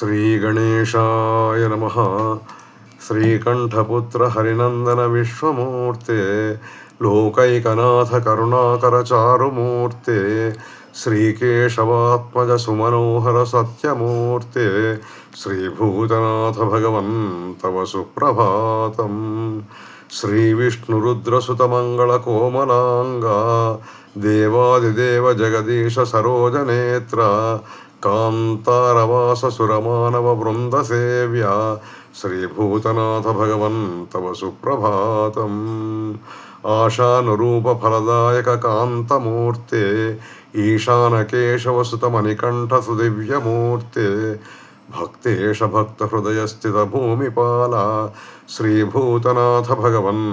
श्रीगणेशाय नमः। श्रीकण्ठपुत्र हरिनन्दन विश्वमूर्ते लोकैकनाथ करुणाकर चारुमूर्ते श्रीकेशवात्मज सुमनोहर सत्यमूर्ते श्रीभूतनाथ भगवन् तव सुप्रभातम्। श्रीविष्णुरुद्रसुतमङ्गलकोमलाङ्गा देवादिदेव जगदीश सरोजनेत्र कान्तारवास सुरमानव वृन्दसेव्या श्रीभूतनाथ भगवन् तव सुप्रभातम्। आशानुरूप फलदायक कान्तमूर्ते ईशानकेशवसुतमणिकण्ठ सुदिव्यमूर्ते भक्तेश भक्तहृदयस्थितभूमिपाला श्रीभूतनाथ भगवन्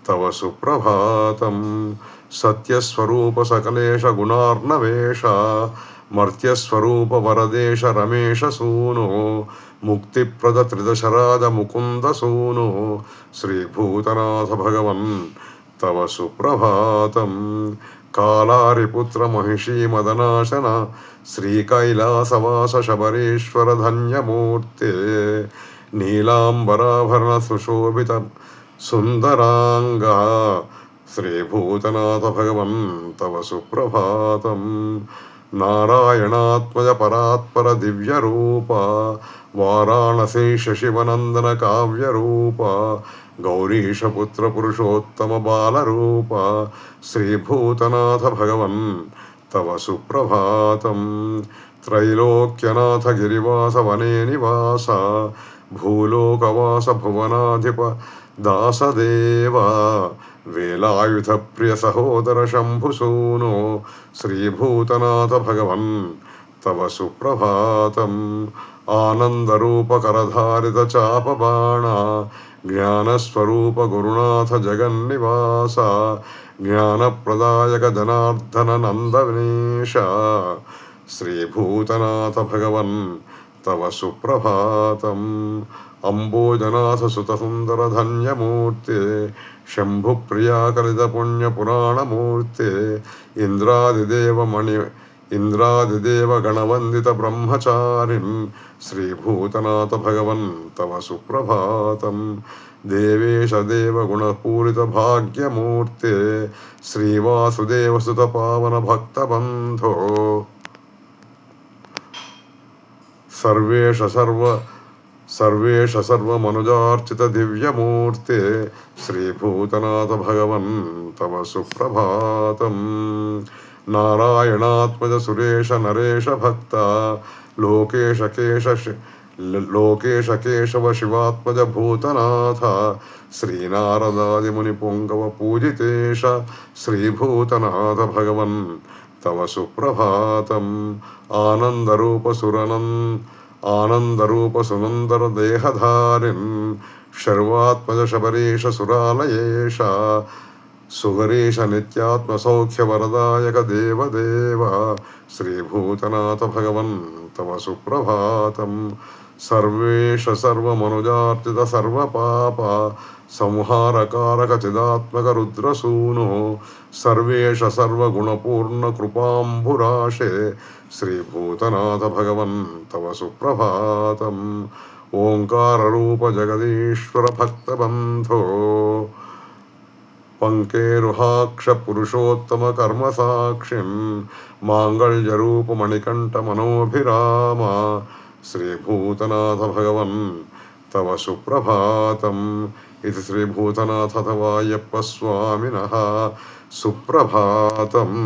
तव सुप्रभातम्। सत्यस्वरूप सकलेश गुणार्णवेश मर्त्यस्वरूप वरदेश रमेश सूनो मुक्तिप्रद त्रिदशराज मुकुन्द सूनो श्रीभूतनाथ भगवन् तव सुप्रभातम्। कालारिपुत्र महिषी मदनाशन श्रीकैलासवास शबरीश्वर धन्यमूर्ते नीलाम्बराभरण सुशोभित सुन्दराङ्गा श्रीभूतनाथ भगवन् तव सुप्रभातम्। नारायणात्मज परात्पर दिव्यरूप वाराणसी शशिवनन्दन काव्यरूप गौरीशपुत्र पुरुषोत्तम बालरूप श्रीभूतनाथ भगवन् तव सुप्रभातम्। त्रैलोक्यनाथ गिरिवास वने निवास भूलोकवास भुवनाधिप दासदेव वेलायुध प्रिय सहोदर शंभुसूनो श्रीभूतनाथ भगवन् तव सुप्रभातम्। आनंदरूप करधारित चापबाण ज्ञानस्वरूप गुरुनाथ जगन्निवास ज्ञानप्रदायक जनार्दन नंदनीश श्रीभूतनाथ भगवन् तव सुप्रभातम्। अंबोजनाथ सुतसुंदर धन्यमूर्ते शंभुप्रिया कलित पुण्य पुराणमूर्ते इंद्रादिदेव गणवंदित ब्रह्मचारिन् श्रीभूतनाथ भगवन् तव सुप्रभातम्। देवेश देव गुणपूरित भाग्यमूर्ते श्रीवासुदेव सुत पावन भक्तबन्धो सर्वेश सर्वमनुजार्चित दिव्यमूर्ते श्रीभूतनाथ भगवन् तव सुप्रभातम्। नारायणात्मज सुरेश नरेश भक्त लोकेश केशव शिवात्मज भूतनाथ श्रीनारदादिमुनि पुंगव पूजितेश श्रीभूतनाथ भगवन् तव सुप्रभातम्। आनंदरूप सुनंदर देहधारिन् शर्वात्मज शबरीश सुरालयेश सुगरीश नित्यात्म सौख्य वरदायक देवदेव श्रीभूतनाथ भगवन् तव सुप्रभातम्। सर्वेश सर्वमनुजार्चित सर्वपाप संहारकारक चिदात्मक रुद्रसूनो सर्वेश सर्वगुणपूर्ण कृपाम्बुराशे श्रीभूतनाथ भगवन् तव सुप्रभातम्। ओंकार रूप जगदीश्वर भक्तबन्धो पंकेरुहाक्ष पुरुषोत्तम कर्म साक्षिन् मांगल्यरूप मणिकण्ठ मनोभिराम श्रीभूतनाथ भगवन् तव सुप्रभातम्। इति श्रीभूतनाथ तवायप्प स्वामिनः सुप्रभातम्।